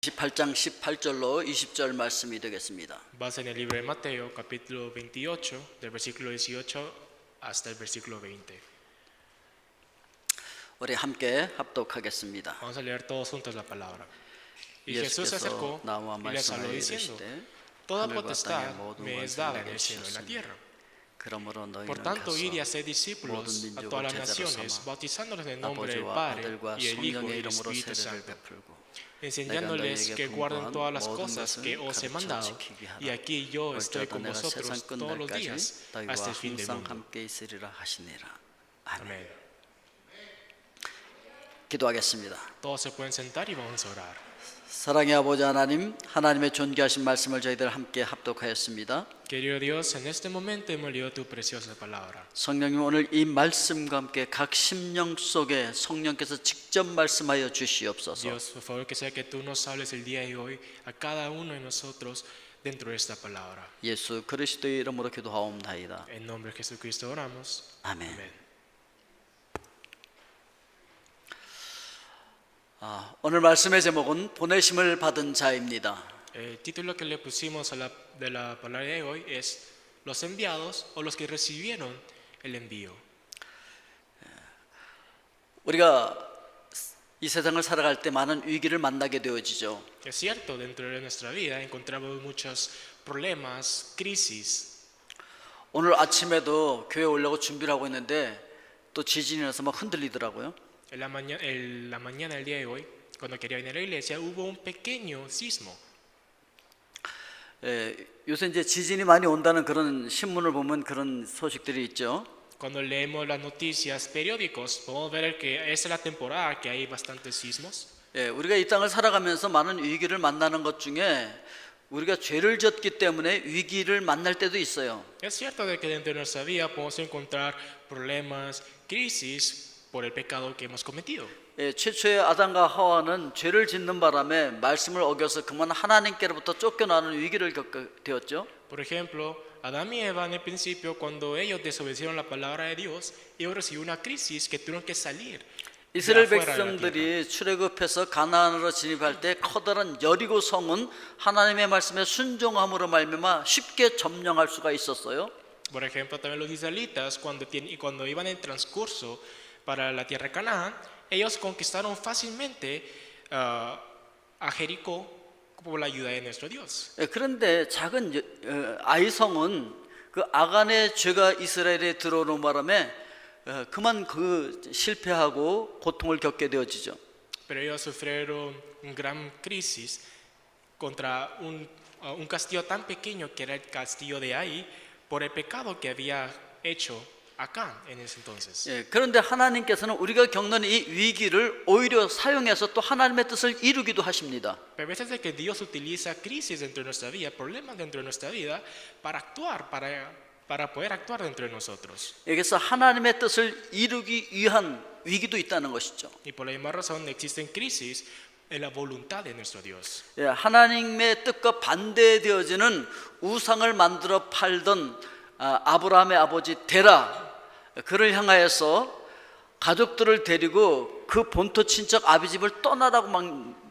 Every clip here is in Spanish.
18장 18절로 20절 말씀이 되겠습니다. Basa en el libro de Mateo, capítulo 28, del versículo 18 hasta el versículo 20. 우리 함께 합독하겠습니다. Vamos a leer todos juntos la palabra. Y Jesús se acercó 나와 y les habló 말씀하여 diciendo: 이르시되 Toda 하늘과 땅의 potestad 모든 me es 권세를 dada en 내게 el cielo y en la 주셨으니 tierra. 그러므로 너희는 Por tanto, 가서 id y haced 모든 discípulos a 민족을 todas las 제자로 naciones, 삼아 bautizándolos en el nombre del 아버지와 Padre 아들과 y el Hijo 성령의 y el 이름으로 Espíritu 세례를 Santo, 베풀고 enseñándoles que guarden todas las 모든 cosas 것을 que os he 가르쳐 mandado. 지키게 하라. Y aquí yo estoy con 내가 세상 vosotros todos los 끝날까지 días 너희와 hasta el fin del 항상 mundo. 함께 있으리라 하시니라. 아멘. Amén. 기도하겠습니다. Todos se pueden sentar y vamos a orar. 사랑의 아버지 하나님, 하나님의 존귀하신 말씀을 저희들 함께 합독하였습니다. Querido Dios, en este momento hemos leído tu preciosa palabra. 성령님, 오늘 이 말씀과 함께 각 심령 속에 성령께서 직접 말씀하여 주시옵소서. Dios, por favor, que sea que tú nos hables el día de hoy a cada uno de nosotros dentro de esta palabra. 예수 그리스도의 이름으로 기도하옵나이다. En nombre de Jesucristo oramos. 아멘. Amén. 오늘 말씀의 제목은 보내심을 받은 자입니다. El título que le pusimos de la palabra de hoy es los enviados o los que recibieron el envío. 우리가 이 세상을 살아갈 때 많은 위기를 만나게 되어지죠. Es cierto, dentro de nuestra vida encontramos muchos problemas, crisis. 오늘 아침에도 교회 오려고 준비를 하고 있는데 또 지진이 나서 막 흔들리더라고요. En la mañana del día de hoy, cuando quería venir a la iglesia, hubo un pequeño sismo. 요새 이제 지진이 많이 온다는 그런 신문을 보면 그런 소식들이 있죠. Cuando leemos las noticias periódicos, podemos ver que esa es la temporada que hay bastantes sismos. 우리가 이 땅을 살아가면서 많은 위기를 만나는 것 중에 우리가 죄를 졌기 때문에 위기를 만날 때도 있어요. Es cierto de que dentro de nuestra vida podemos encontrar problemas, crisis por el pecado que hemos cometido. 최초의 아담과 하와는 죄를 짓는 바람에 말씀을 어겨서 그만 하나님께로부터 쫓겨나는 위기를 겪게 되었죠. Por ejemplo, Adán y Eva en el principio, cuando ellos desobedecieron la palabra de Dios, ellos recibieron una crisis que tuvieron que salir. 이스라엘 백성들이 출애굽해서 가나안으로 진입할 때 커다란 여리고 성은 하나님의 말씀에 순종함으로 말미암아 쉽게 점령할 수가 있었어요. Por ejemplo, también los israelitas, cuando iban en transcurso para la tierra de Canaán, ellos conquistaron fácilmente a Jericó por la ayuda de nuestro Dios. 그런데 작은 아이성은 그 아간의 죄가 이스라엘에 들어오는 바람에 그만 실패하고 고통을 겪게 되어지죠. Pero ellos sufrieron una gran crisis contra un castillo tan pequeño que era el castillo de Ai por el pecado que había hecho Acán en ese entonces. 그런데 하나님께서는 우리가 겪는 이 위기를 오히려 사용해서 또 하나님의 뜻을 이루기도 하십니다. Pero a veces es que Dios utiliza crisis dentro de nuestra vida, problemas dentro de nuestra vida, para actuar, para poder actuar dentro de nosotros. 여기서 하나님의 뜻을 이루기 위한 위기도 있다는 것이죠. Y por la misma razón existen crisis en la voluntad de nuestro Dios. 하나님의 뜻과 반대되어지는 우상을 만들어 팔던 아브라함의 아버지 데라, 그를 향하여서 가족들을 데리고 그 본토 친척 아비 집을 떠나라고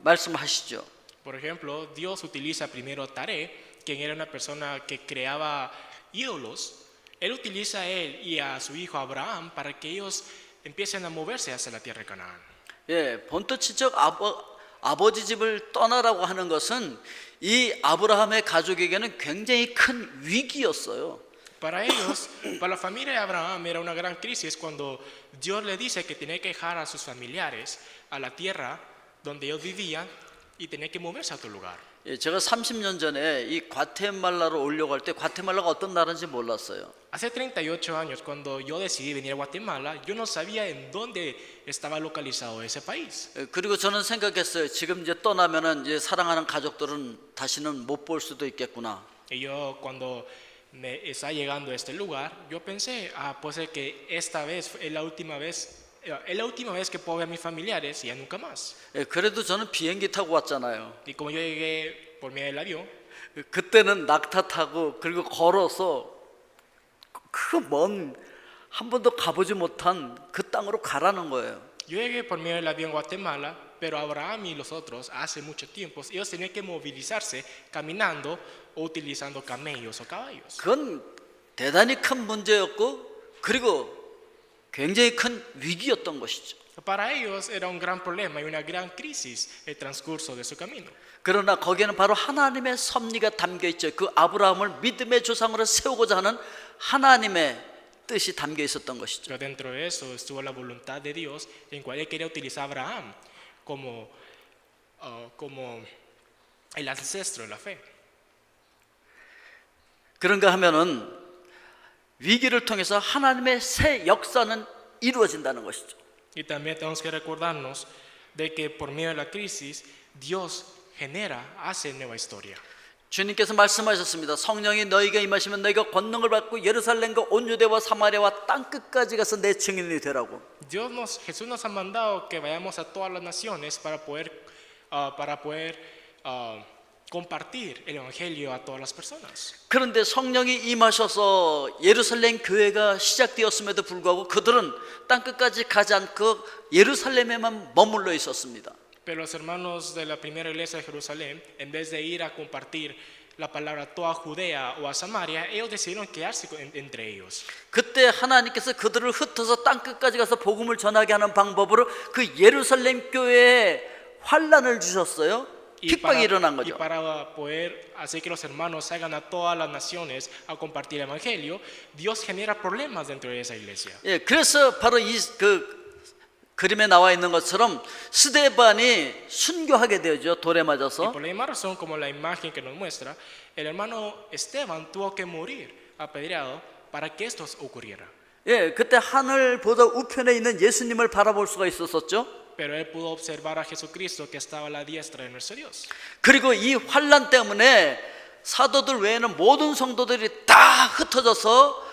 말씀하시죠. Por ejemplo, Dios utiliza primero a Taré, quien era una persona que creaba ídolos. Él utiliza a él y a su hijo Abraham para que ellos empiecen a moverse hacia la tierra de Canaán. 본토 친척 아버지 집을 떠나라고 하는 것은 이 아브라함의 가족에게는 굉장히 큰 위기였어요. Para ellos, para la familia de Abraham era una gran crisis cuando Dios le dice que tenía que dejar a sus familiares a la tierra donde ellos vivían y tenía que moverse a otro lugar. 제가 30년 전에 이 과테말라로 오려고 할 때 과테말라가 어떤 나라인지 몰랐어요. Hace 38 años, cuando yo decidí venir a Guatemala, yo no sabía en dónde estaba localizado ese país. 그리고 저는 생각했어요. 지금 이제 떠나면은 이제 사랑하는 가족들은 다시는 못 볼 수도 있겠구나. Y yo cuando me está llegando a este lugar, yo pensé, puede ser que esta vez es la última vez que puedo ver a mis familiares y ya nunca más. 그래도 저는 비행기 타고 왔잖아요. Y como yo llegué por medio del avión, 그때는 낙타 타고 그리고 걸어서 그 먼 한 번도 가보지 못한 그 땅으로 가라는 거예요. yo llegué por medio del avión a Guatemala pero Abraham y los otros hace mucho tiempo ellos tenían que movilizarse caminando o utilizando camellos o caballos. 그건 대단히 큰 문제였고 그리고 굉장히 큰 위기였던 것이죠. Para ellos era un gran problema y una gran crisis el transcurso de su camino. 그러나 거기에는 바로 하나님의 섭리가 담겨 있죠. 그 아브라함을 믿음의 조상으로 세우고자 하는 하나님의 뜻이 담겨 있었던 것이죠. Pero dentro de eso estuvo la voluntad de Dios en cual él quería utilizar a Abraham como el ancestro de la fe. 그런가 하면은 위기를 통해서 하나님의 새 역사는 이루어진다는 것이죠. Y también tenemos que recordarnos de que por medio de la crisis Dios hace nueva historia. 주님께서 말씀하셨습니다. 성령이 너희가 임하시면 너희가 권능을 받고 예루살렘과 온 유대와 사마리아와 땅 끝까지 가서 내 증인이 되라고. Jesús nos ha mandado que vayamos a todas las naciones para poder compartir el evangelio a todas las personas. 그런데 성령이 임하셔서 예루살렘 교회가 시작되었음에도 불구하고 그들은 땅 끝까지 가지 않고 예루살렘에만 머물러 있었습니다. Pero los hermanos de la primera iglesia de Jerusalén, en vez de ir a compartir la palabra a toda Judea o a Samaria, ellos decidieron quedarse entre ellos. 그때 하나님께서 그들을 흩어서 땅 끝까지 가서 복음을 전하게 하는 방법으로 그 예루살렘 교회에 환란을 주셨어요. 핍박이 일어난 Y 거죠. para poder hacer que los hermanos salgan a todas las naciones a compartir el evangelio, Dios genera problemas dentro de esa iglesia. 예, 그래서 바로 그 그림에 나와 있는 것처럼 스데반이 순교하게 되죠. 돌에 Y 맞아서. por la misma razón, como la imagen que nos muestra, el hermano Esteban tuvo que morir apedreado para que esto ocurriera. 예, 그때 하늘보다 우편에 있는 예수님을 바라볼 수가 있었었죠. Pero él pudo observar a Jesucristo que estaba a la diestra de nuestro Dios. 그리고 이 환란 때문에 사도들 외에는 모든 성도들이 다 흩어져서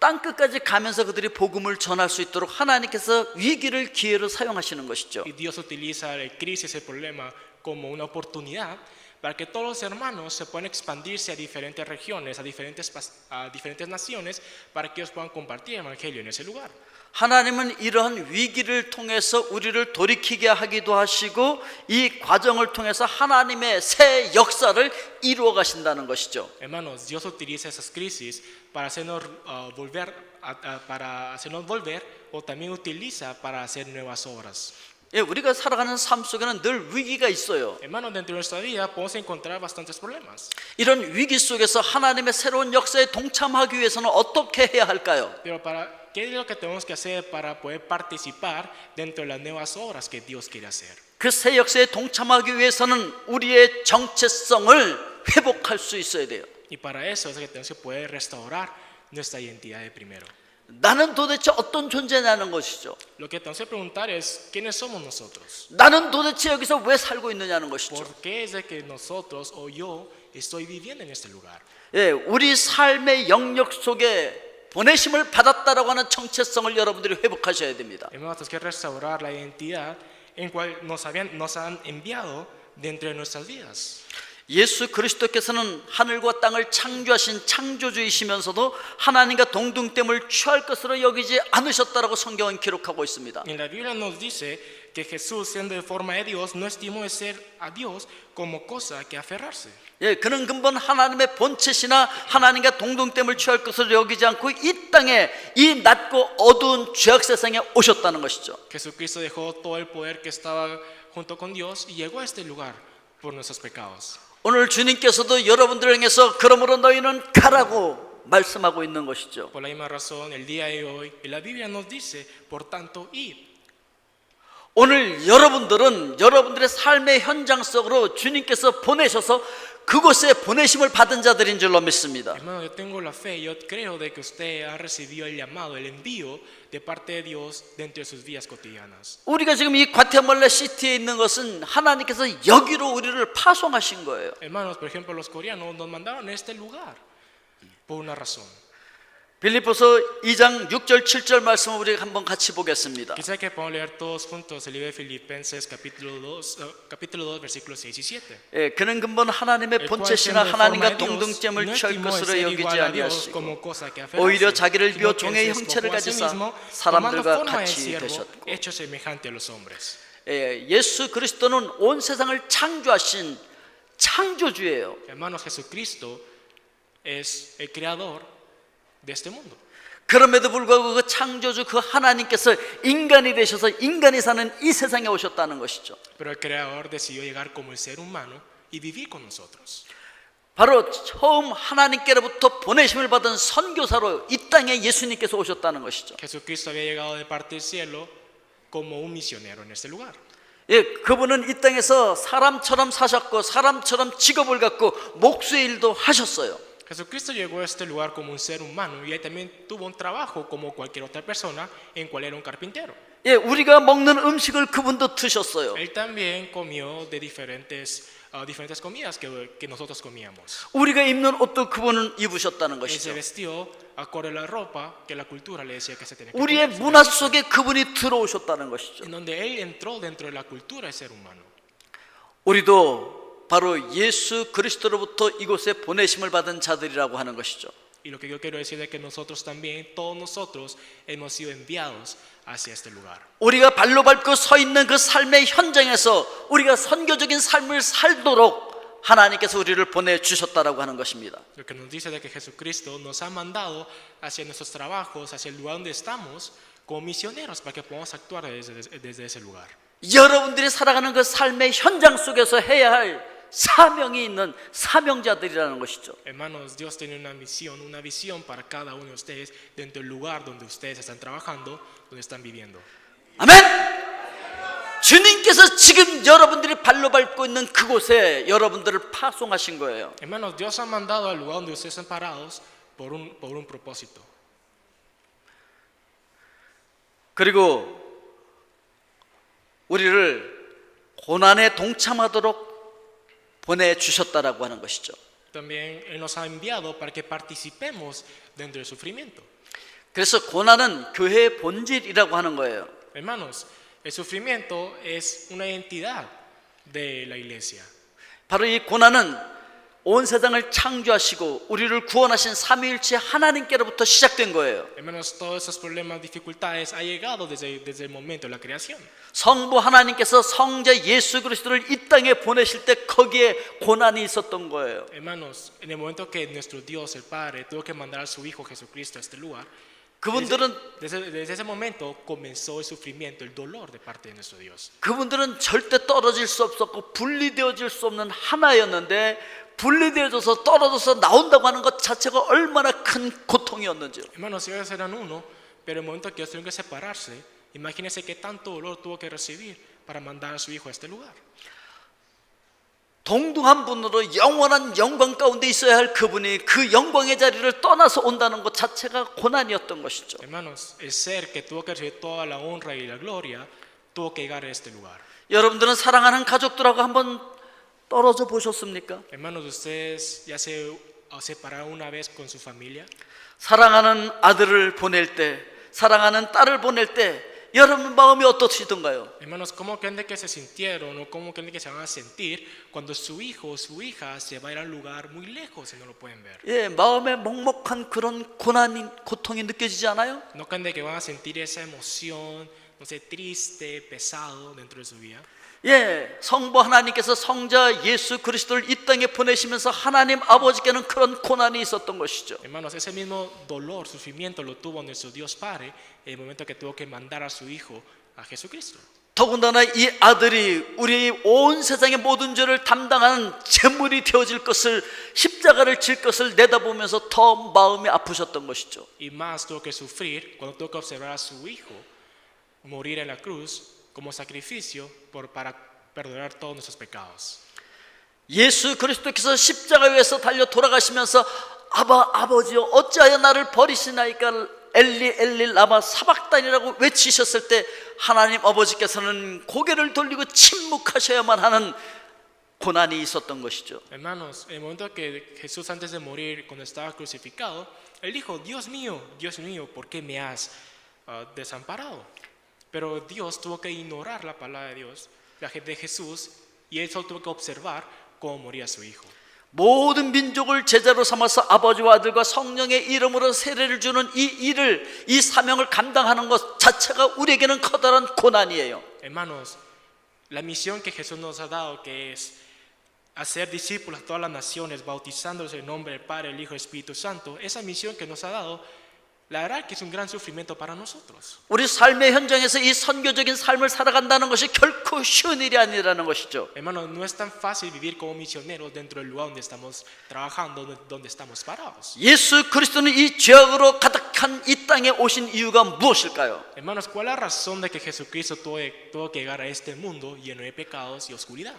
땅 끝까지 가면서 그들이 복음을 전할 수 있도록 하나님께서 위기를 기회로 사용하시는 것이죠. Y Dios utiliza la crisis, el problema, como una oportunidad para que todos los hermanos se puedan expandirse a diferentes regiones, a diferentes naciones, para que ellos puedan compartir el evangelio en ese lugar. 하나님은 이러한 위기를 통해서 우리를 돌이키게 하기도 하시고 이 과정을 통해서 하나님의 새 역사를 이루어 가신다는 것이죠. Hermanos, Dios utiliza esas crisis para hacernos volver o también utiliza para hacer nuevas obras. 예, 우리가 살아가는 삶 속에는 늘 위기가 있어요. Hermanos, dentro de nuestra vida podemos encontrar bastantes problemas. 이런 위기 속에서 하나님의 새로운 역사에 동참하기 위해서는 어떻게 해야 할까요? Pero ¿qué es lo que tenemos que hacer para poder participar dentro de las nuevas obras que Dios quiere hacer? 그 새 역사에 동참하기 위해서는 우리의 정체성을 회복할 수 있어야 돼요. Y para eso es que tenemos que poder restaurar nuestra identidad de primero. 나는 도대체 어떤 존재냐는 것이죠. Lo que tenemos que preguntar es ¿quiénes somos nosotros? 나는 도대체 여기서 왜 살고 있느냐는 것이죠. ¿Por qué es de que nosotros o yo estoy viviendo en este lugar? 예, 우리 삶의 영역 속에 보내심을 받았다라고 하는 정체성을 여러분들이 회복하셔야 됩니다. Hermanos, tenemos que restaurar la identidad en cual nos han enviado dentro de nuestras vidas. 예수 그리스도께서는 하늘과 땅을 창조하신 창조주이시면서도 하나님과 동등됨을 취할 것으로 여기지 않으셨다라고 성경은 기록하고 있습니다. En la Biblia nos dice que Jesús, siendo de forma de Dios, no estimó de ser a Dios como cosa que aferrarse. 예, 그는 근본 하나님의 본체시나 하나님과 동등됨을 취할 것으로 여기지 않고 이 땅에 이 낮고 어두운 죄악 세상에 오셨다는 것이죠. Jesucristo dejó todo el poder que estaba junto con Dios y llegó a este lugar por nuestros pecados. 오늘 주님께서도 여러분들을 향해서 그러므로 너희는 가라고 말씀하고 있는 것이죠. Por la misma razón, el día de hoy, la Biblia nos dice, por tanto, id. 오늘 여러분들은 여러분들의 삶의 현장 속으로 주님께서 보내셔서 그곳에 보내심을 받은 자들인 줄로 믿습니다. Hermano, yo tengo la fe, yo creo de que usted ha recibido el llamado, el envío de parte de Dios dentro de sus vidas cotidianas. 우리가 지금 이 과테말라 시티에 있는 것은 하나님께서 여기로 우리를 파송하신 거예요. Hermanos, por ejemplo, los coreanos nos mandaron a este lugar por una razón. 빌립보서 2장 6절 7절 말씀을 우리 한번 같이 보겠습니다. Quizá que podamos leer todos juntos el libro de Filipenses capítulo 2 versículos 6 y 7. 예, 그는 근본 하나님의 본체시나 하나님과 동등점을 취할 것으로 여기지 아니하시고 오히려 자기를 비워 종의 형체를 가지사 사람들과 같이 되셨고. 예수 그리스도는 온 세상을 창조하신 창조주예요. Hermanos, Jesucristo es el creador de este mundo. 그럼에도 불구하고 그 창조주 그 하나님께서 인간이 되셔서 인간이 사는 이 세상에 오셨다는 것이죠. Pero el creador decidió llegar como el ser humano y vivir con nosotros. 바로 처음 하나님께로부터 보내심을 받은 선교사로 이 땅에 예수님께서 오셨다는 것이죠. Jesucristo había llegado de parte del cielo como un misionero en este lugar. 예, 그분은 이 땅에서 사람처럼 사셨고 사람처럼 직업을 갖고 목수의 일도 하셨어요. Jesucristo llegó a este lugar como un ser humano y él también tuvo un trabajo como cualquier otra persona en cual era un carpintero. 예, 우리가 먹는 음식을 그분도 드셨어요. Él también comió de diferentes comidas que nosotros comíamos. 우리가 입는 옷도 그분은 입으셨다는 Él se 것이죠. vestió acorde a la ropa que la cultura le decía que se tenía que 우리의 ponerse. 문화 속에 그분이 들어오셨다는 것이죠. En donde él entró dentro de la cultura del ser humano. 우리도 바로 예수 그리스도로부터 이곳에 보내심을 받은 자들이라고 하는 것이죠. Y lo que yo quiero decir es que nosotros también, todos nosotros, hemos sido enviados hacia este lugar. 우리가 발로 밟고 서 있는 그 삶의 현장에서 우리가 선교적인 삶을 살도록 하나님께서 우리를 보내주셨다라고 하는 것입니다. Lo que nos dice de que Jesucristo nos ha mandado hacia nuestros trabajos, hacia el lugar donde estamos, como misioneros, para que podamos actuar desde ese lugar. 여러분들이 살아가는 그 삶의 현장 속에서 해야 할 사명이 있는 사명자들이라는 것이죠. Hermanos, Dios tiene una visión para cada uno de ustedes dentro del lugar donde ustedes están trabajando, donde están viviendo. 아멘! 주님께서 지금 여러분들이 발로 밟고 있는 그곳에 여러분들을 파송하신 거예요. Hermanos, Dios ha mandado al lugar donde ustedes están parados por un propósito. 그리고 우리를 고난에 동참하도록 보내주셨다라고 하는 것이죠. También Él nos ha enviado para que participemos dentro del sufrimiento. 그래서 고난은 교회의 본질이라고 하는 거예요. Hermanos, el sufrimiento es una identidad de la iglesia. 바로 이 고난은 온 세상을 창조하시고 우리를 구원하신 삼위일체 하나님께로부터 시작된 거예요. Hermanos, todos esos problemas, dificultades, ha llegado desde el momento de la creación. 성부 하나님께서 성자 예수 그리스도를 이 땅에 보내실 때 거기에 고난이 있었던 거예요. Hermanos, en el momento que nuestro Dios, el Padre, tuvo que mandar a su Hijo Jesucristo a este lugar, 그분들은 desde ese momento comenzó el sufrimiento, el dolor de parte de nuestro Dios. 그분들은 절대 떨어질 수 없었고 분리되어질 수 없는 하나였는데 분리되어져서 떨어져서 나온다고 하는 것 자체가 얼마나 큰 고통이었는지요. Hermanos, ellos eran uno, pero en el momento que ellos tuvieron que separarse, imagínense qué tanto dolor tuvo que recibir para mandar a su Hijo a este lugar. 동등한 분으로 영원한 영광 가운데 있어야 할 그분이 그 영광의 자리를 떠나서 온다는 것 자체가 고난이었던 것이죠. Hermanos, el ser que tuvo que recibir toda la honra y la gloria tuvo que llegar a este lugar. 여러분들은 사랑하는 가족들하고 한번 떨어져 보셨습니까? Hermanos, ¿ustedes ya se separaron una vez con su familia? 사랑하는 아들을 보낼 때, 사랑하는 딸을 보낼 때 여러분 마음이 어떠시던가요? Hermanos, ¿cómo creen de que se sintieron o cómo creen de que se van a sentir cuando su hijo o su hija se va a ir a un lugar muy lejos y no lo pueden ver? 예, 마음에 먹먹한 그런 고통이 느껴지지 않아요? ¿No creen de que van a sentir esa emoción, no sé, triste, pesado dentro de su vida? 예, 성부 하나님께서 성자 예수 그리스도를 이 땅에 보내시면서 하나님 아버지께는 그런 고난이 있었던 것이죠. Hermanos, ese mismo dolor, sufrimiento lo tuvo nuestro Dios Padre en el momento que tuvo que mandar a su Hijo a Jesucristo. 더군다나 이 아들이 우리 온 세상의 모든 죄를 담당하는 제물이 되어질 것을 십자가를 질 것을 내다보면서 더 마음이 아프셨던 것이죠. Y más tuvo que sufrir cuando tuvo que observar a su Hijo morir en la cruz como sacrificio para perdonar todos nuestros pecados. 예수 그리스도께서 십자가 위에서 달려 돌아가시면서 아버지여 어찌하여 나를 버리시나이까 엘리 엘리 라마 사박단이라고 외치셨을 때 하나님 아버지께서는 고개를 돌리고 침묵하셔야만 하는 고난이 있었던 것이죠. Hermanos, en el momento que Jesús antes de morir, cuando estaba crucificado, él dijo, Dios mío, ¿por qué me has desamparado? Pero Dios tuvo que ignorar la palabra de Dios, de Jesús, y él solo tuvo que observar cómo moría su hijo. 모든 민족을 제자로 삼아서 아버지와 아들과 성령의 이름으로 세례를 주는 이 사명을 감당하는 것 자체가 우리에게는 커다란 고난이에요. Hermanos, La misión que Jesús nos ha dado, que es hacer discípulos a todas las naciones, bautizándolos en nombre del Padre, el Hijo y el Espíritu Santo, esa misión que nos ha dado, la verdad que es un gran sufrimiento para nosotros. 우리 삶의 현장에서 이 선교적인 삶을 살아간다는 것이 결코 쉬운 일이 아니라는 것이죠. Hermanos, no es tan fácil vivir como misioneros dentro del lugar donde estamos trabajando, donde estamos parados. 예수 그리스도는 이 죄악으로 가득한 이 땅에 오신 이유가 무엇일까요? Hermanos, ¿cuál es la razón de que Jesucristo tuvo que llegar a este mundo lleno de pecados y oscuridad?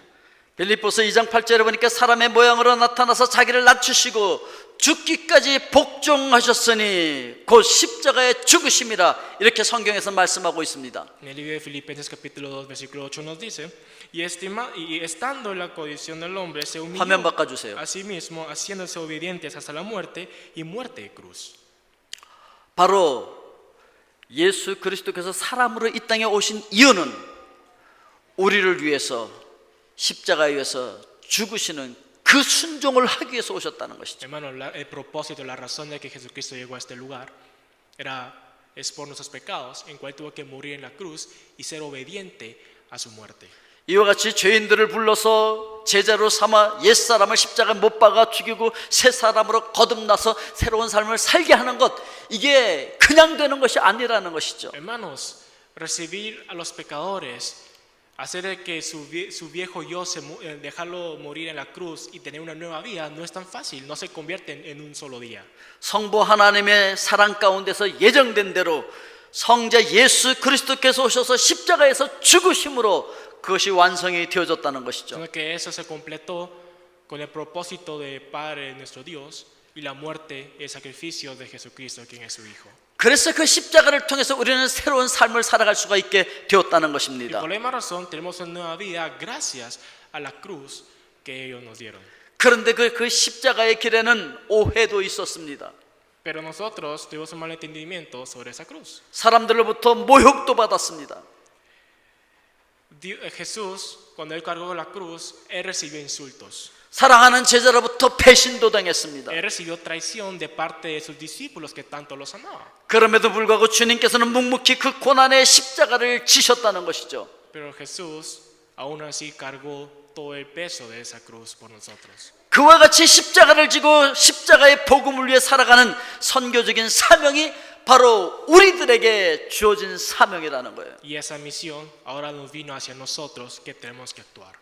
빌립보서 2장 8절에 보니까 사람의 모양으로 나타나서 자기를 낮추시고 죽기까지 복종하셨으니 곧 십자가의 죽으심이라, 이렇게 성경에서 말씀하고 있습니다. En el libro de Filipenses capítulo 2 versículo 8 nos dice, y estando en la condición del hombre se humilló 화면 바꿔주세요. a sí mismo, haciéndose obedientes hasta la muerte y muerte de cruz. 바로 예수 그리스도께서 사람으로 이 땅에 오신 이유는 우리를 위해서 십자가에 위해서 죽으시는 그 순종을 하기 위해서 오셨다는 것이죠. Hermanos, el propósito, la razón de que Jesucristo llegó a este lugar es por nuestros pecados, en cual tuvo que morir en la cruz y ser obediente a su muerte. 이와 같이 죄인들을 불러서 제자로 삼아 옛사람을 십자가에 못 박아 죽이고 새 사람으로 거듭나서 새로운 삶을 살게 하는 것, 이게 그냥 되는 것이 아니라는 것이죠. Hermanos, recibir a los pecadores, hacer de que su viejo yo, dejarlo morir en la cruz y tener una nueva vida, no es tan fácil, no se convierte en un solo día. 성부 하나님의 사랑 가운데서 예정된 대로 성자 예수 그리스도께서 오셔서 십자가에서 죽으심으로 그것이 완성이 되어졌다는 것이죠. Sino que eso se completó con el propósito de Padre nuestro Dios y la muerte y el sacrificio de Jesucristo, quien es su Hijo. 그래서 그 십자가를 통해서 우리는 새로운 삶을 살아갈 수가 있게 되었다는 Y 것입니다. por la misma razón tenemos una nueva vida gracias a la cruz que ellos nos dieron. 그런데 그 십자가의 길에는 오해도 있었습니다. Pero nosotros tuvimos un mal entendimiento sobre esa cruz. 사람들로부터 모욕도 받았습니다. Jesús, cuando él cargó la cruz, él recibió insultos. 사랑하는 제자로부터 배신도 당했습니다. Él recibió traición de parte de sus discípulos que tanto los amaba. 그럼에도 불구하고 주님께서는 묵묵히 그 고난의 십자가를 지셨다는 것이죠. Pero Jesús aún así cargó todo el peso de esa cruz por nosotros. 그와 같이 십자가를 지고 십자가의 복음을 위해 살아가는 선교적인 사명이 바로 우리들에게 주어진 사명이라는 거예요. Y esa misión ahora nos vino hacia nosotros que tenemos que actuar.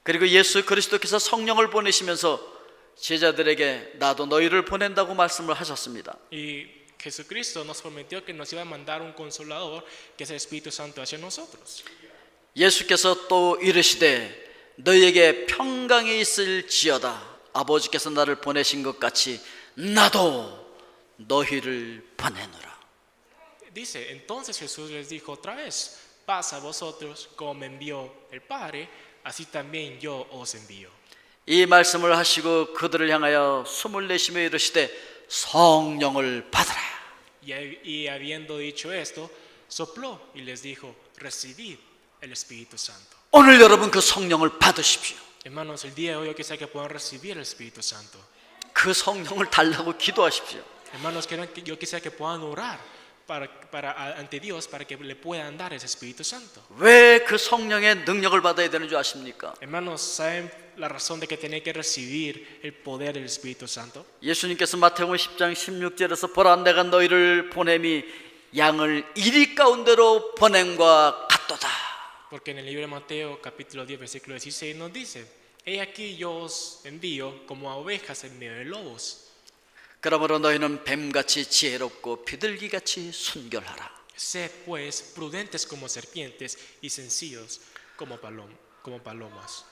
그리고 예수 그리스도께서 성령을 보내시면서 제자들에게 나도 너희를 보낸다고 말씀을 하셨습니다. Y Jesucristo nos prometió que nos iba a mandar un consolador, que es el Espíritu Santo, hacia nosotros. 예수께서 또 이르시되 너희에게 평강이 있을지어다. 아버지께서 나를 보내신 것 같이 나도 너희를 보내노라. Dice, entonces Jesús les dijo otra vez, paz a vosotros, como me envió el Padre, así también yo os envío. 이 말씀을 하시고 그들을 향하여 숨을 내쉬며 이르시되 성령을 받으라. Y habiendo dicho esto, sopló y les dijo, recibid el Espíritu Santo. 오늘 여러분 그 성령을 받으십시오. Hermanos, el día de hoy yo quisiera que puedan recibir el Espíritu Santo. 그 성령을 달라고 기도하십시오. Hermanos, yo quisiera que puedan orar ante Dios para que le puedan dar ese Espíritu Santo. 왜 그 성령의 능력을 받아야 되는 줄 아십니까? Hermanos, ¿saben la razón de que tienen que recibir el poder del Espíritu Santo? 예수님께서 마태복음 10장 16절에서 보라 내가 너희를 보냄이 양을 이리 가운데로 보냄과 같도다. Porque en el libro de Mateo capítulo 10 versículo 16 nos dice, he aquí yo os envío como a ovejas en medio de lobos. 그러므로 너희는 뱀같이 지혜롭고 비둘기같이 순결하라. Sed pues prudentes como serpientes y sencillos como palomas.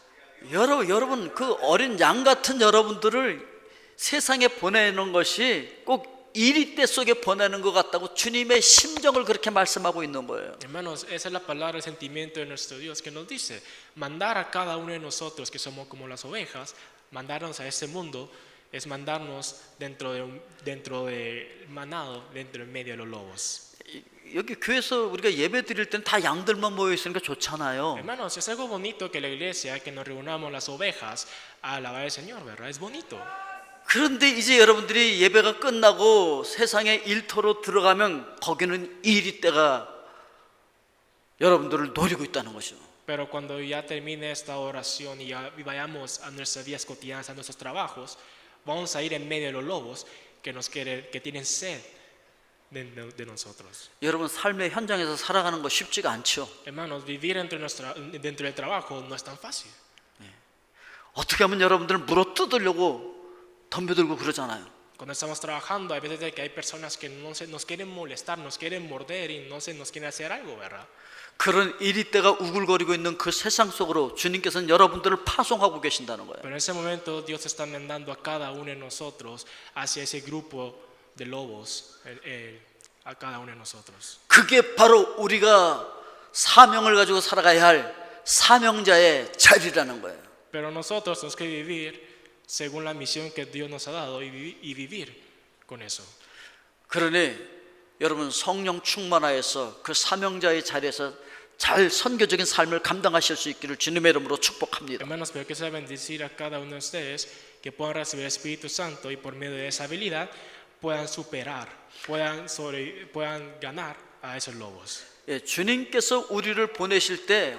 여러분 그 어린 양 같은 여러분들을 세상에 보내는 것이 꼭 이리때 속에 보내는 것 같다고 주님의 심정을 그렇게 말씀하고 있는 거예요. Hermanos, esa es la palabra, el sentimiento de nuestro Dios que nos dice, mandar a cada uno de nosotros que somos como las ovejas, mandarnos a este mundo es mandarnos dentro del manado, dentro en medio de los lobos. 여기 교회에서 우리가 예배 드릴 때는 다 양들만 모여 있으니까 좋잖아요. Hermanos, es algo bonito que la iglesia, que nos reunamos las ovejas a alabar al Señor, ¿verdad? Es bonito. 그런데 이제 여러분들이 예배가 끝나고 세상의 일터로 들어가면 거기는 이리때가 여러분들을 노리고 있다는 것이죠. Pero cuando ya termine esta oración y ya vayamos a nuestras vidas cotidianas, a nuestros trabajos, vamos a ir en medio de los lobos que tienen sed de nosotros. 여러분 삶의 현장에서 살아가는 거 쉽지가 않죠. Hermanos, vivir dentro del trabajo no es tan fácil. 어떻게 하면 여러분들을 물어 뜯으려고 덤벼들고 그러잖아요. Cuando estamos trabajando, hay veces de que hay personas que nos quieren molestar, nos quieren morder y nos quieren hacer algo, ¿verdad? 그런 이리때가 우글거리고 있는 그 세상 속으로 주님께서는 여러분들을 파송하고 계신다는 거예요. Pero en ese momento Dios está mandando a cada uno de nosotros hacia ese grupo de lobos, a cada uno de nosotros. 그게 바로 우리가 사명을 가지고 살아가야 할 사명자의 자리라는 거예요. Pero nosotros tenemos que vivir según la misión que Dios nos ha dado y vivir con eso. 그러니 여러분 성령 충만하여서 그 사명자의 자리에서 잘 선교적인 삶을 감당하실 수 있기를 주님의 이름으로 축복합니다. Hermanos, pero que sea bendecir a cada uno de ustedes que puedan recibir el Espíritu Santo y por medio de esa habilidad puedan superar, puedan ganar a esos lobos. 예, 주님께서 우리를 보내실 때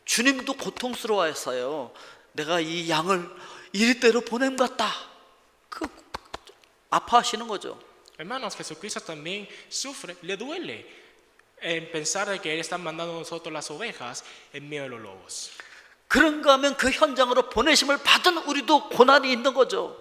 주님도 고통스러워했어요. 내가 이 양을 이리때로 보냄 같다. 그 아파하시는 거죠. Hermanos, Jesucristo también sufre, le duele en pensar de que Él está mandando a nosotros las ovejas en medio de los lobos. 그런가 하면 그 현장으로 보내심을 받은 우리도 고난이 있는 거죠.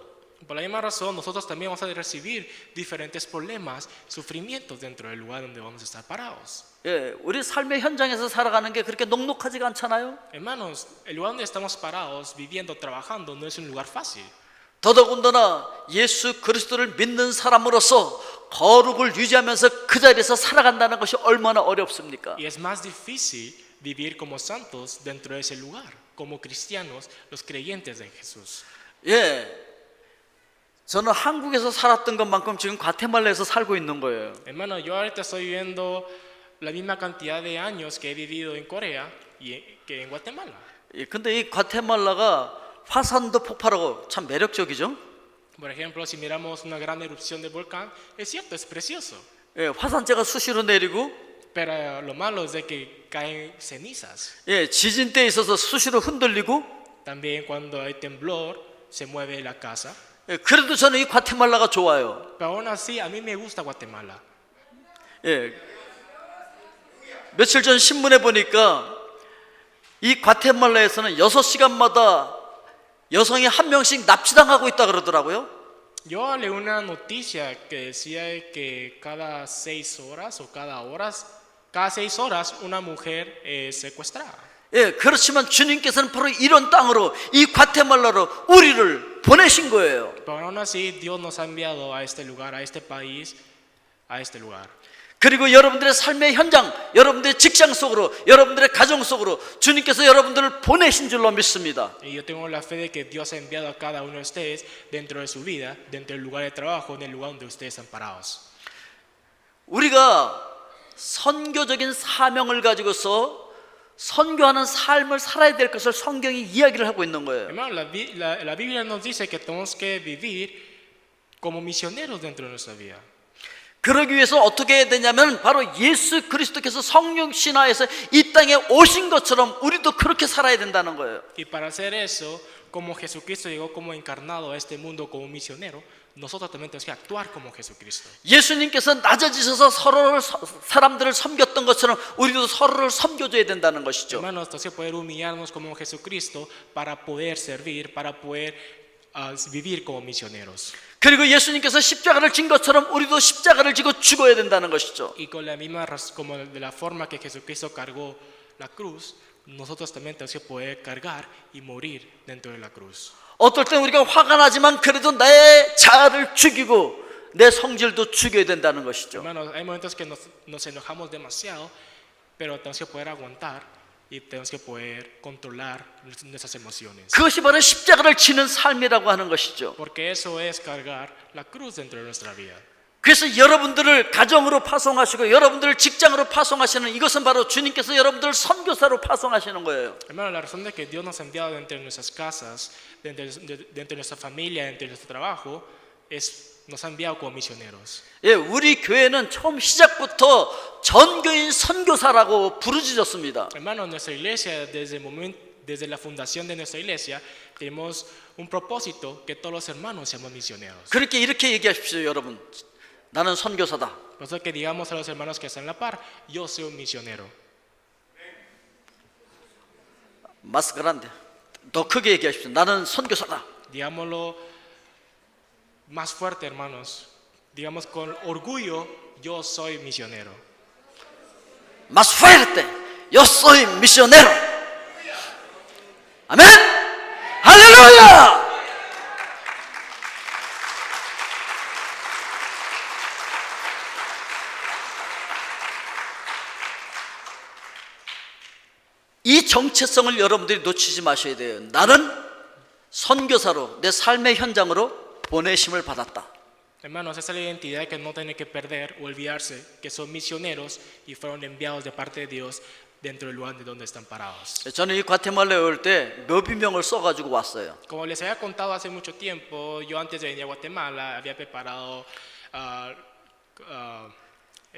Por la misma razón, nosotros también vamos a recibir diferentes problemas, sufrimientos dentro del lugar donde vamos a estar parados. 예, 우리 삶의 현장에서 살아가는 게 그렇게 녹록하지가 않잖아요. Hermanos, el lugar donde estamos parados, viviendo, trabajando, no es un lugar fácil. 더더군다나 예수 그리스도를 믿는 사람으로서 거룩을 유지하면서 그 자리에서 살아간다는 것이 얼마나 어렵습니까? Y es más difícil vivir como santos dentro de ese lugar, como cristianos, los creyentes de Jesús. 예, 저는 한국에서 살았던 것만큼 지금 과테말라에서 살고 있는 거예요. Hermano, yo ahorita estoy viviendo la misma cantidad de años que he vivido en Corea que en Guatemala. 예, 근데 이 과테말라가 화산도 폭발하고 참 매력적이죠. Por ejemplo, si miramos una gran erupción del volcán, es cierto, es precioso. 예, 화산재가 수시로 내리고, Pero lo malo es de que caen cenizas. 예, 지진 때에 있어서 수시로 흔들리고, También cuando hay temblor, se mueve la casa. 예, 그래도 저는 이 과테말라가 좋아요. Pero aún así, a mí me gusta Guatemala. 예, 며칠 전 신문에 보니까 이 과테말라에서는 6시간마다 여성이 한 명씩 납치당하고 있다 그러더라고요. Yo leí una noticia que decía que cada 6 horas o cada 6 horas una mujer es secuestrada. 예, 그렇지만 주님께서는 바로 이런 땅으로 이 과테말라로 우리를 보내신 거예요. Pero aún así, Dios nos ha enviado a este lugar, a este país, a este lugar. 그리고 여러분들의 삶의 현장, 여러분들의 직장 속으로, 여러분들의 가정 속으로 주님께서 여러분들을 보내신 줄로 믿습니다. Y yo tengo la fe de que Dios ha enviado a cada uno de ustedes dentro de su vida, dentro del lugar de trabajo, en el lugar donde ustedes están parados. 우리가 선교적인 사명을 가지고서 선교하는 삶을 살아야 될 것을 성경이 이야기를 하고 있는 거예요. Hermano, la Biblia nos dice que tenemos que vivir como misioneros dentro de nuestra vida. 그러기 위해서 어떻게 해야 되냐면 바로 예수 그리스도께서 성령 신화에서 이 땅에 오신 것처럼 우리도 그렇게 살아야 된다는 거예요. Y para hacer eso, como Jesucristo llegó como encarnado a este mundo como misionero, nosotros también tenemos que actuar como Jesucristo. 예수님께서 낮아지셔서 사람들을 섬겼던 것처럼 우리도 서로를 섬겨줘야 된다는 것이죠. Hermanos, tenemos que poder humillarnos como Jesucristo para poder servir, para poder vivir como misioneros. 그리고 예수님께서 십자가를 진 것처럼 우리도 십자가를 지고 죽어야 된다는 것이죠. Y con la misma como de la forma que Jesucristo cargó la cruz, nosotros también tenemos que poder cargar y morir dentro de la cruz. 어떨 땐 우리가 화가 나지만 그래도 내 자아를 죽이고 내 성질도 죽여야 된다는 것이죠. Hermanos, hay momentos que nos enojamos demasiado, pero tenemos que poder aguantar y tenemos que poder controlar nuestras emociones. 그것이 바로 십자가를 지는 삶이라고 하는 것이죠. Porque eso es cargar la cruz dentro de nuestra vida. 그래서 여러분들을 가정으로 파송하시고 여러분들을 직장으로 파송하시는 이것은 바로 주님께서 여러분들을 선교사로 파송하시는 거예요. Hermano, la razón de que Dios nos ha enviado dentro de nuestras casas, dentro de nuestra familia, dentro de nuestro trabajo, nos ha enviado como misioneros. 예, 우리 교회는 처음 시작부터 전교인 선교사라고 부르짖었습니다. Hermanos, nuestra iglesia, desde la fundación de nuestra iglesia, tenemos un propósito que todos los hermanos seamos misioneros. 그렇게 이렇게 얘기하십시오, 여러분. 나는 선교사다. Por eso que digamos a los hermanos que están en la par, yo soy un misionero. más grande. 더 크게 얘기하십시오. 나는 선교사다. Digámoslo más fuerte, hermanos. Digamos con orgullo, yo soy misionero. más fuerte. Yo soy misionero. 아멘. 할렐루야. 이 정체성을 여러분들이 놓치지 마셔야 돼요. 나는 선교사로 내 삶의 현장으로 보내심을 받았다. Hermanos, esa es la identidad que no tienen que perder o olvidarse, que son misioneros y fueron enviados de parte de Dios dentro del lugar de donde están parados. 저는 이 과테말라에 올 때 묘비명을 써가지고 왔어요. Como les había contado hace mucho tiempo, yo antes de venir a Guatemala había preparado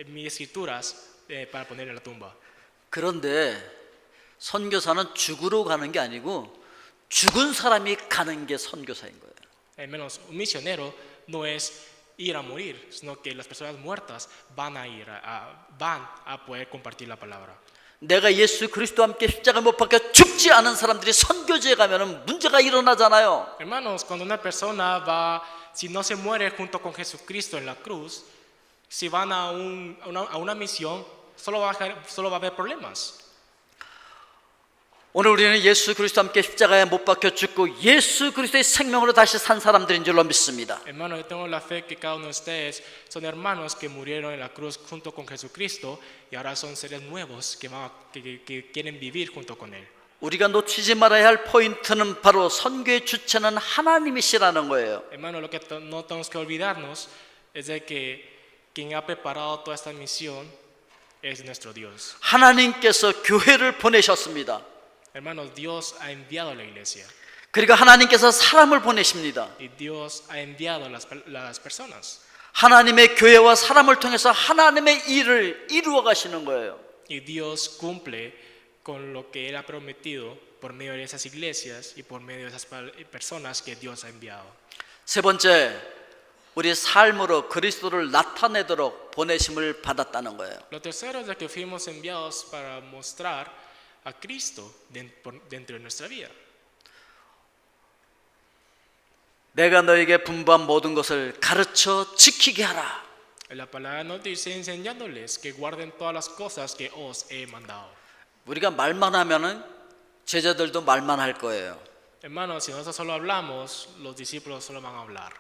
mis escrituras para poner en la tumba. 그런데 선교사는 죽으러 가는 게 아니고 죽은 사람이 가는 게 선교사인 거예요. Al menos un misionero no es ir a morir, sino que las personas muertas van a poder compartir la palabra. 내가 예수 그리스도와 함께 십자가 못 박혀 죽지 않은 사람들이 선교지에 가면은 문제가 일어나잖아요. Hermanos, cuando una persona va, si no se muere junto con Jesucristo en la cruz, si van a una misión, solo va a haber problemas. 오늘 우리는 예수 그리스도와 함께 십자가에 못 박혀 죽고 예수 그리스도의 생명으로 다시 산 사람들인 줄로 믿습니다. Hermanos, yo tengo la fe que cada uno de ustedes son hermanos que murieron en la cruz junto con Jesucristo y ahora son seres nuevos que quieren vivir junto con Él. 우리가 놓치지 말아야 할 포인트는 바로 선교의 주체는 하나님이시라는 거예요. Hermanos, lo que no tenemos que olvidarnos es de que quien ha preparado toda esta misión es nuestro Dios. 하나님께서 교회를 보내셨습니다. Hermanos, Dios ha enviado a la iglesia 그리고 하나님께서 사람을 보내십니다. y Dios ha enviado a las personas. 하나님의 교회와 사람을 통해서 하나님의 일을 이루어 가시는 거예요. Y Dios cumple con lo que Él ha prometido por medio de esas iglesias y por medio de esas personas que Dios ha enviado. 세 번째, 우리 삶으로 그리스도를 나타내도록 보내심을 받았다는 거예요. Lo tercero es de que fuimos enviados para mostrar a Cristo dentro de nuestra vida. 내가 너에게 분부한 모든 것을 가르쳐 지키게 하라. La palabra nos dice enseñándoles que guarden todas las cosas que os he mandado. 우리가 말만 하면은 제자들도 말만 할 거예요. Hermanos, si nosotros solo hablamos, los discípulos solo van a hablar.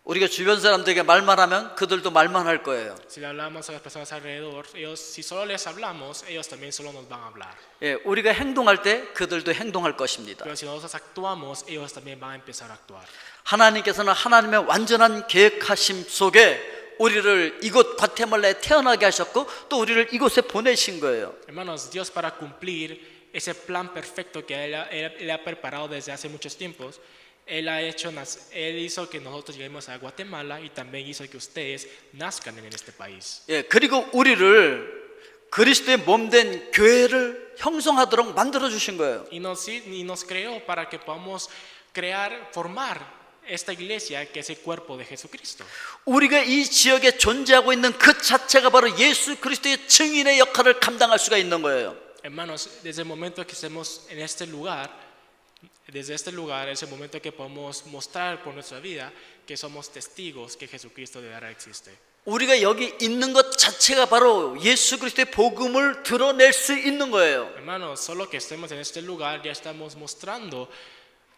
우리가 주변 사람들에게 말만 하면 그들도 말만 할 거예요. Si le hablamos a las personas alrededor, si solo les hablamos, ellos también solo nos van a hablar. 예, 우리가 행동할 때 그들도 행동할 것입니다. Pero si nosotros actuamos, ellos también van a empezar a actuar. 하나님께서는 하나님의 완전한 계획하심 속에 우리를 이곳 과테말라에 태어나게 하셨고 또 우리를 이곳에 보내신 거예요. Hermanos, Dios para cumplir ese plan perfecto que Él ha preparado desde hace muchos tiempos, Él hizo que nosotros lleguemos a Guatemala y también hizo que ustedes nazcan en este país. 예, 그리고 우리를 그리스도의 몸된 교회를 형성하도록 만들어 주신 거예요. Y nos creó para que podamos formar esta iglesia que es el cuerpo de Jesucristo. 우리가 이 지역에 존재하고 있는 그 자체가 바로 예수 그리스도의 증인의 역할을 감당할 수가 있는 거예요. Hermanos, desde el momento que estemos en este lugar, es el momento que podemos mostrar por nuestra vida que somos testigos que Jesucristo de verdad existe. 우리가 여기 있는 것 자체가 바로 예수 그리스도의 복음을 드러낼 수 있는 거예요. Hermanos, solo que estemos en este lugar ya estamos mostrando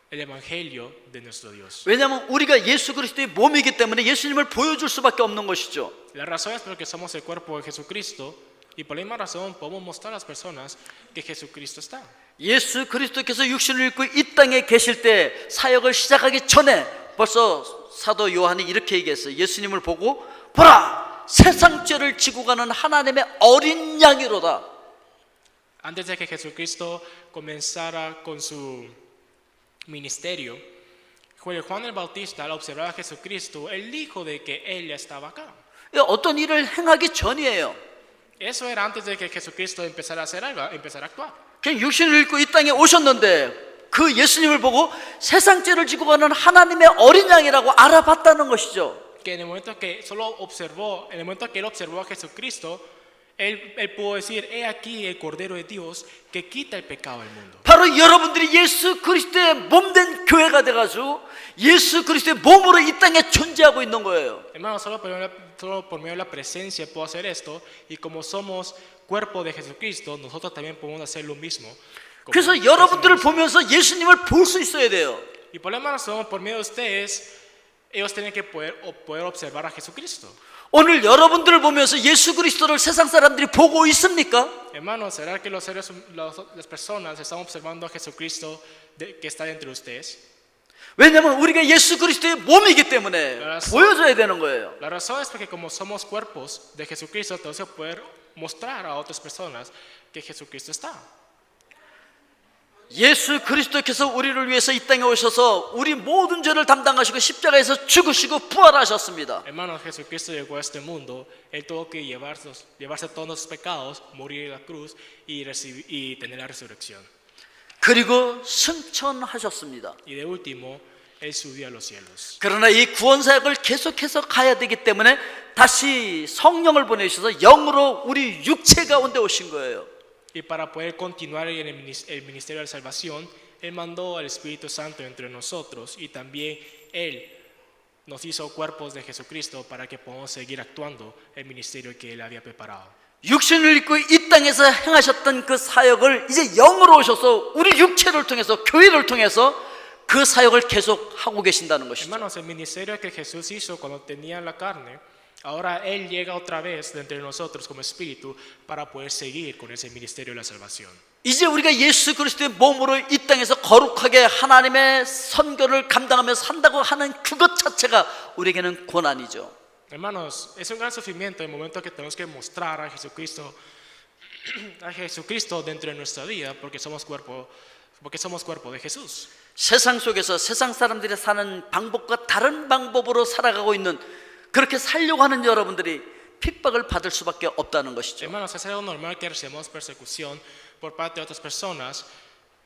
el evangelio de nuestro Dios. 왜냐하면 우리가 예수 그리스도의 몸이기 때문에 예수님을 보여줄 수밖에 없는 것이죠. La razón es porque somos el cuerpo de Jesucristo y por la misma razón podemos mostrar a las personas que Jesucristo está. 예수 그리스도께서 육신을 입고 이 땅에 계실 때 사역을 시작하기 전에 벌써 사도 요한이 이렇게 얘기했어요. 예수님을 보고 보라, 세상 죄를 지고 가는 하나님의 어린 양이로다. Antes de que Jesucristo comenzara con su ministerio, Fue Juan el Bautista al observar a Jesucristo, él dijo de que él ya estaba acá. 어떤 일을 행하기 전이에요. Eso era antes de que Jesucristo empezara a hacer algo, empezara a actuar. 그냥 육신을 입고 이 땅에 오셨는데 그 예수님을 보고 세상 죄를 지고 가는 하나님의 어린 양이라고 알아봤다는 것이죠. Que en el momento que en el momento que él observó a Jesucristo, él pudo decir, he aquí el Cordero de Dios que quita el pecado del mundo. 바로 여러분들이 예수 그리스도의 몸된 교회가 돼가지고 예수 그리스도의 몸으로 이 땅에 존재하고 있는 거예요. Hermanos, solo por medio de la presencia puedo hacer esto, y como somos cuerpo de Jesucristo, nosotros también podemos hacer lo mismo. 그래서 여러분들을 보면서 예수님을 볼 수 있어야 돼요. Y por lo menos por medio de ustedes, ellos tienen que poder observar a Jesucristo. 오늘 여러분들을 보면서 예수 그리스도를 세상 사람들이 보고 있습니까? Hermanos, ¿será que las personas están observando a Jesucristo que está entre ustedes? 왜냐하면 우리가 예수 그리스도의 몸이기 때문에 보여줘야 되는 거예요. La razón es porque como somos cuerpos de Jesucristo, tenemos que poder mostrar a otras personas que Jesucristo está. 예수 그리스도께서 우리를 위해서 이 땅에 오셔서 우리 모든 죄를 담당하시고 십자가에서 죽으시고 부활하셨습니다. Hermanos, Jesucristo llegó a este mundo, él tuvo que llevarse todos nuestros pecados, morir en la cruz y tener la resurrección. 그리고 승천하셨습니다. Y de último, él subió a los cielos. 그러나 이 구원 사역을 계속해서 가야 되기 때문에 다시 성령을 보내주셔서 영으로 우리 육체 가운데 오신 거예요. Y para poder continuar en el ministerio de la salvación, él mandó al Espíritu Santo entre nosotros, y también él nos hizo cuerpos de Jesucristo para que podamos seguir actuando el ministerio que él había preparado. 육신을 입고 이 땅에서 행하셨던 그 사역을 이제 영으로 오셔서 우리 육체를 통해서 교회를 통해서 그 사역을 계속 하고 계신다는 것이죠. Hermanos, el ministerio que Jesús hizo cuando tenía la carne, ahora él llega otra vez de entre nosotros como espíritu para poder seguir con ese ministerio de la salvación. 이제 우리가 예수 그리스도의 몸으로 이 땅에서 거룩하게 하나님의 선교를 감당하면서 산다고 하는 그것 자체가 우리에게는 고난이죠. Hermanos, es un gran sufrimiento el momento que tenemos que mostrar a Jesucristo dentro de nuestra vida, porque somos cuerpo de Jesús. 세상 속에서 세상 사람들이 사는 방법과 다른 방법으로 살아가고 있는, 그렇게 살려고 하는 여러분들이 핍박을 받을 수밖에 없다는 것이죠. Hermanos, es algo normal que recibamos persecución por parte de otras personas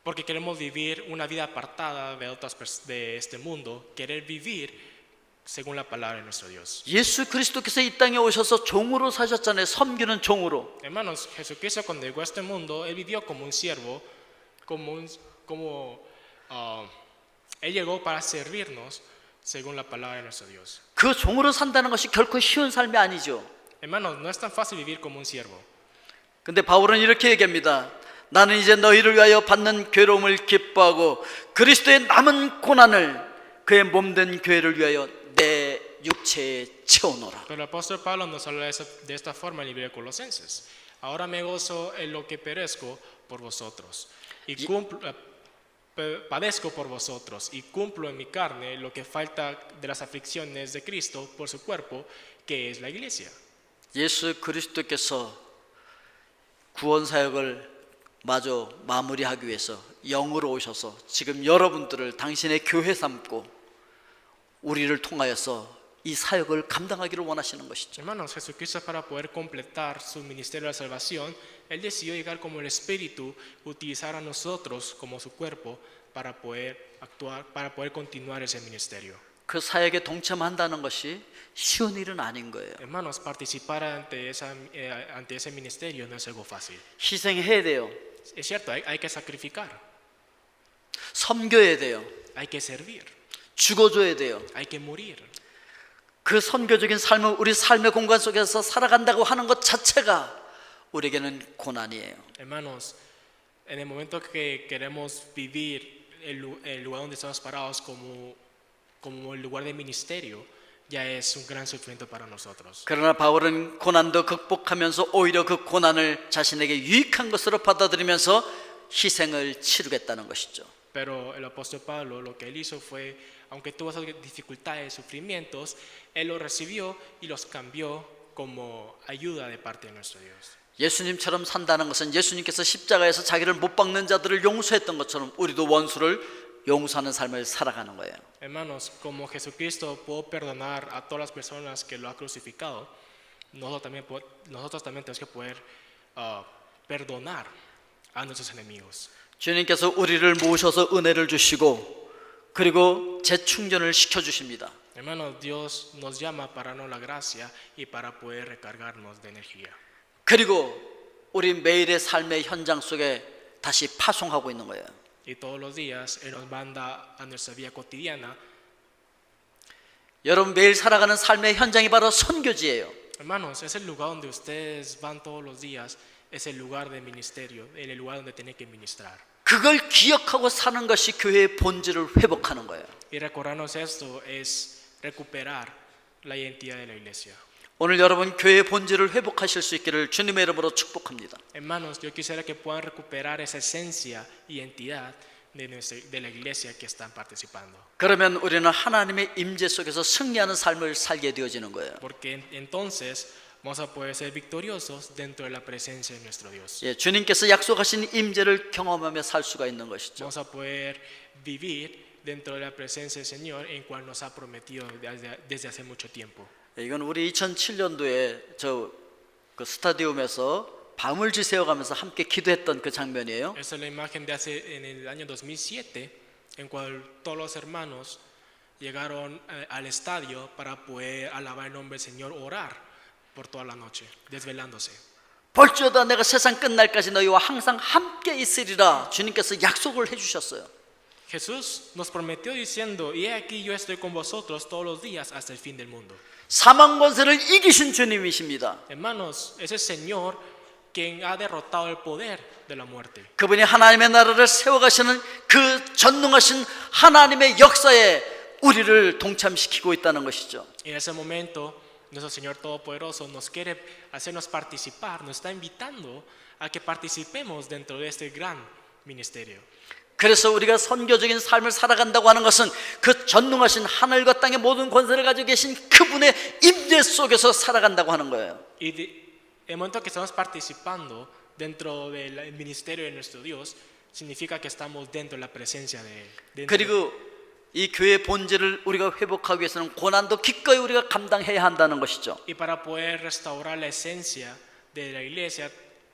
porque queremos vivir una vida apartada de este mundo, querer vivir según la palabra de nuestro Dios. 예수 그리스도께서 이 땅에 오셔서 종으로 사셨잖아요. 섬기는 종으로. Hermanos, Jesucristo cuando llegó a este mundo, él vivió como un siervo, él llegó para servirnos según la palabra de nuestro Dios. 그 종으로 산다는 것이 결코 쉬운 삶이 아니죠. Hermanos, no es tan fácil vivir como un siervo. 근데 바울은 이렇게 얘기합니다. 나는 이제 너희를 위하여 받는 괴로움을 기뻐하고 그리스도의 남은 고난을 그의 몸된 교회를 위하여 내 육체에 채워놓으라. Pero el apóstol Pablo nos habla de esta forma en el libro de Colosenses. Ahora me gozo en lo que perezco por vosotros y padezco por vosotros y cumplo en mi carne lo que falta de las aflicciones de Cristo por su cuerpo, que es la iglesia. 예수 그리스도께서 구원 사역을 마저 마무리하기 위해서 영으로 오셔서 지금 여러분들을 당신의 교회 삼고 우리를 통하여서 이 사역을 감당하기를 원하시는 것이죠. Hermanos, Jesucristo, para poder completar su ministerio de la salvación, él decidió llegar como el Espíritu, utilizar a nosotros como su cuerpo para poder actuar, para poder continuar ese ministerio. 그 사역에 동참한다는 것이 쉬운 일은 아닌 거예요. Hermanos, participar ante ese ministerio no es algo fácil. 희생해야 돼요. Es cierto, hay que sacrificar, 섬겨야 돼요. hay que servir, 죽어줘야 돼요. hay que morir. 그 선교적인 삶을 우리 삶의 공간 속에서 살아간다고 하는 것 자체가 우리에게는 고난이에요. Hermanos, en el momento que queremos vivir el lugar donde estamos parados como el lugar de ministerio, ya es un gran sufrimiento para nosotros. 그러나 바울은 고난도 극복하면서 오히려 그 고난을 자신에게 유익한 것으로 받아들이면서 희생을 치르겠다는 것이죠. Pero el apóstol Pablo lo que él hizo fue, aunque tuvo esas dificultades, sufrimientos, él los recibió y los cambió como ayuda de parte de nuestro Dios. 예수님처럼 산다는 것은 예수님께서 십자가에서 자기를 못 박는 자들을 용서했던 것처럼 우리도 원수를 용서하는 삶을 살아가는 거예요. Hermanos, como Jesucristo pudo perdonar a todas las personas que lo ha crucificado, nosotros también tenemos que poder perdonar a nuestros enemigos. 주님께서 우리를 모셔서 은혜를 주시고 그리고 재충전을 시켜주십니다. Hermanos, Dios nos llama para darnos la gracia y para poder recargarnos de energía. 그리고 우리 매일의 삶의 현장 속에 다시 파송하고 있는 거예요. Y todos los días Él nos manda a nuestra vida cotidiana. 여러분 매일 살아가는 삶의 현장이 바로 선교지예요. Hermanos, es el lugar donde ustedes van todos los días, es el lugar de ministerio, el lugar donde tienen que ministrar. 그걸 기억하고 사는 것이 교회의 본질을 회복하는 거예요. Y recordarnos esto es recuperar la identidad de la iglesia. 오늘 여러분 교회의 본질을 회복하실 수 있기를 주님의 이름으로 축복합니다. Hermanos, yo quisiera que puedan recuperar esa esencia, identidad de la iglesia que están participando. 그러면 우리는 하나님의 임재 속에서 승리하는 삶을 살게 되어지는 거예요. Porque entonces vamos a poder ser victoriosos dentro de la presencia de nuestro Dios. 예, 주님께서 약속하신 임재를 경험하며 살 수가 있는 것이죠. Vamos a poder vivir dentro de la presencia del Señor en cual nos ha prometido desde hace mucho tiempo. 예, 이건 우리 2007년도에 그 스타디움에서 밤을 지새워가면서 함께 기도했던 그 장면이에요. Esa es la imagen de hace en el año 2007 en cual todos los hermanos llegaron al estadio para poder alabar el nombre del Señor, orar por toda la noche, desvelándose. 볼지어다 내가 세상 끝날까지 너희와 항상 함께 있으리라 주님께서 약속을 해주셨어요. Jesús nos prometió diciendo, y he aquí yo estoy con vosotros todos los días hasta el fin del mundo. 사망 권세를 이기신 주님이십니다. Hermanos, ese Señor quien ha derrotado el poder de la muerte. 그분이 하나님의 나라를 세워가시는 그 전능하신 하나님의 역사에 우리를 동참시키고 있다는 것이죠. En ese momento, nuestro Señor Todopoderoso nos quiere hacernos participar, nos está invitando a que participemos dentro de este gran ministerio. 그래서 우리가 선교적인 삶을 살아간다고 하는 것은 그 전능하신 하늘과 땅의 모든 권세를 가지고 계신 그분의 임재 속에서 살아간다고 하는 거예요. Y el momento que estamos participando dentro del ministerio de nuestro Dios, significa que estamos dentro de la presencia de Él. 그리고 이 교회의 본질을 우리가 회복하기 위해서는 고난도 기꺼이 우리가 감당해야 한다는 것이죠. Y para poder restaurar la esencia de la iglesia,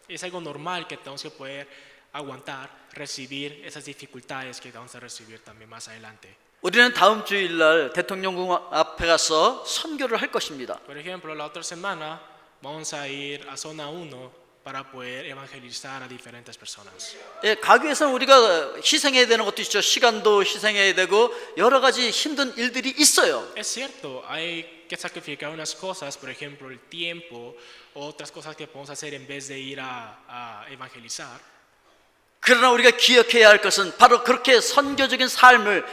es algo normal que tenemos que poder aguantar, recibir esas dificultades que vamos a recibir también más adelante. 우리는 다음 주일날 대통령궁 앞에 가서 선교를 할 것입니다. Por ejemplo, la otra semana vamos a ir a zona 1 para poder evangelizar a diferentes personas. 예, 가기 위해서는 우리가 희생해야 되는 것도 있죠. 시간도 희생해야 되고 여러 가지 힘든 일들이 있어요. Es cierto, hay que sacrificar unas cosas, por ejemplo, el tiempo, otras cosas que podemos hacer en vez de ir a evangelizar. 그러나 우리가 기억해야 할 것은 바로 그렇게 선교적인 삶을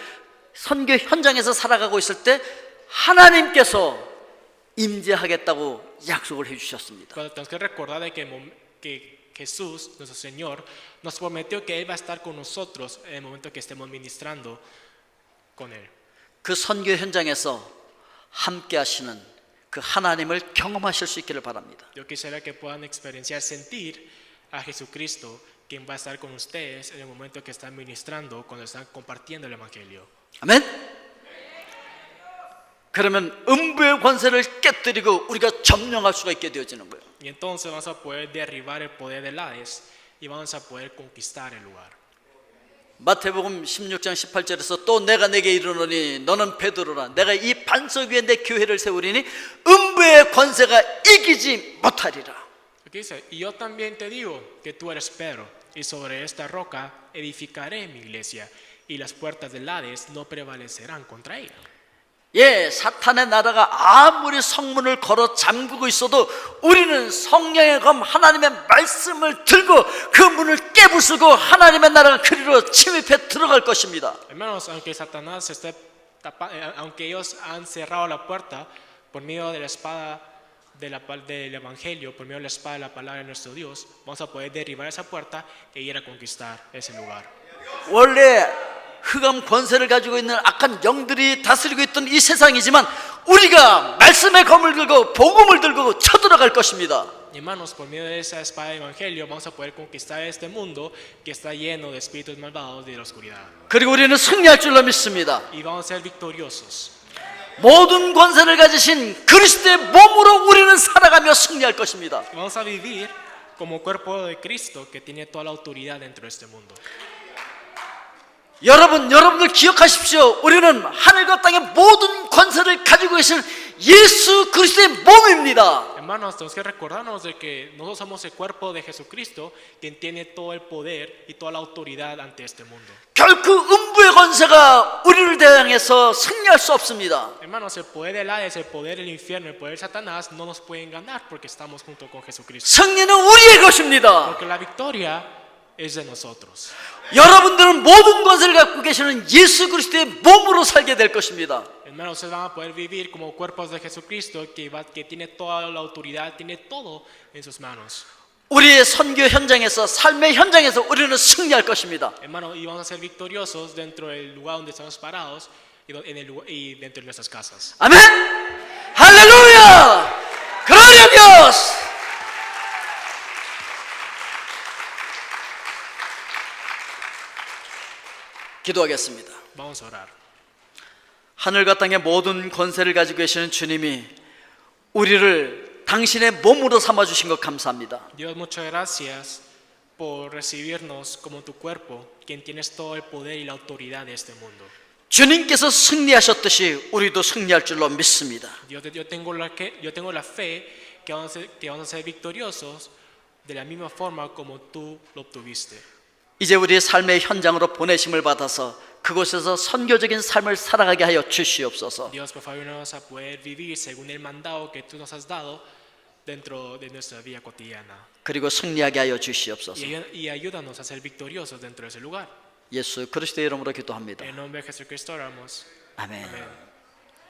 선교 현장에서 살아가고 있을 때 하나님께서 임재하겠다고 약속을 해주셨습니다. Pero tenemos que recordar de que Jesús, nuestro Señor, nos prometió que Él va a estar con nosotros en el momento que estemos ministrando con Él. 그 선교 현장에서 함께 하시는 그 하나님을 경험하실 수 있기를 바랍니다. Yo quisiera que puedan experienciar, sentir a Jesucristo, quien va a estar con ustedes en el momento que están ministrando, cuando están compartiendo el Evangelio. 아멘. 그러면 음부의 권세를 깨뜨리고 우리가 점령할 수가 있게 되어지는 거예요. Y entonces vamos a poder derribar el poder del Hades y vamos a poder conquistar el lugar. 마태복음 16장 18절에서 또 내가 내게 이르노니 너는 베드로라 내가 이 반석 위에 내 교회를 세우리니 음부의 권세가 이기지 못하리라. Aquí dice, y yo también te digo que tú eres Pedro, y sobre esta roca edificaré mi iglesia, y las puertas del Hades no prevalecerán contra ella. 예, 사탄의 나라가 아무리 성문을 걸어 잠그고 있어도 우리는 성령의 검 하나님의 말씀을 들고 그 문을 깨부수고 하나님의 나라가 그리로 침입해 들어갈 것입니다. Hermanos, aunque Satanás aunque ellos han cerrado la puerta por medio de la espada del Evangelio, por medio de la espada de la palabra de nuestro Dios, vamos a poder derribar esa puerta e ir a conquistar ese lugar. 원래 흑암 권세를 가지고 있는 악한 영들이 다스리고 있던 이 세상이지만 우리가 말씀의 검을 들고 복음을 들고 쳐들어갈 것입니다. Hermanos, por medio de esa espada del evangelio vamos a poder conquistar este mundo que está lleno de espíritus malvados de la oscuridad. 그리고 우리는 승리할 줄로 믿습니다. Y vamos a ser victoriosos. 모든 권세를 가지신 그리스도의 몸으로 우리는 살아가며 승리할 것입니다. Vamos a vivir como cuerpo de Cristo que tiene toda la autoridad dentro de este mundo. 여러분들 기억하십시오. 우리는 하늘과 땅의 모든 권세를 가지고 계신 예수 그리스도의 몸입니다. Hermanos, tenemos que recordarnos de que nosotros somos el cuerpo de Jesucristo, quien tiene todo el poder y toda la autoridad ante este mundo. 결코 음부의 권세가 우리를 대항해서 승리할 수 없습니다. Hermanos, el poder del Hades, el poder del infierno, el poder de Satanás no nos pueden ganar porque estamos junto con Jesucristo. 승리는 우리의 것입니다. Porque la victoria es de nosotros. 여러분들은 모든 권세를 갖고 계시는 예수 그리스도의 몸으로 살게 될 것입니다. Hermanos, ustedes van a poder vivir como cuerpos de Jesucristo que tiene toda la autoridad, tiene todo en sus manos. 우리의 선교 현장에서 삶의 현장에서 우리는 승리할 것입니다. Hermanos, y vamos a ser victoriosos dentro del lugar donde estamos parados y dentro de nuestras casas. 아멘. 할렐루야. gloria a Dios. 기도하겠습니다. Vamos a orar. 하늘과 땅의 모든 권세를 가지고 계시는 주님이 우리를 당신의 몸으로 삼아 주신 것 감사합니다. Dios, muchas gracias por recibirnos como tu cuerpo, quien tienes todo el poder y la autoridad de este mundo. 주님께서 승리하셨듯이 우리도 승리할 줄로 믿습니다. Dios, yo tengo la fe que vamos a ser victoriosos de la misma forma como tú lo obtuviste. 이제 우리의 삶의 현장으로 보내심을 받아서 그곳에서 선교적인 삶을 살아가게 하여 주시옵소서. Dios, por favor, ayúdanos a poder vivir según el mandado que tú nos has dado dentro de nuestra vida cotidiana. 그리고 승리하게 하여 주시옵소서. Y ayúdanos a ser victoriosos dentro de ese lugar. 예수 그리스도의 이름으로 기도합니다. En nombre de Jesucristo oramos. 아멘. Amén.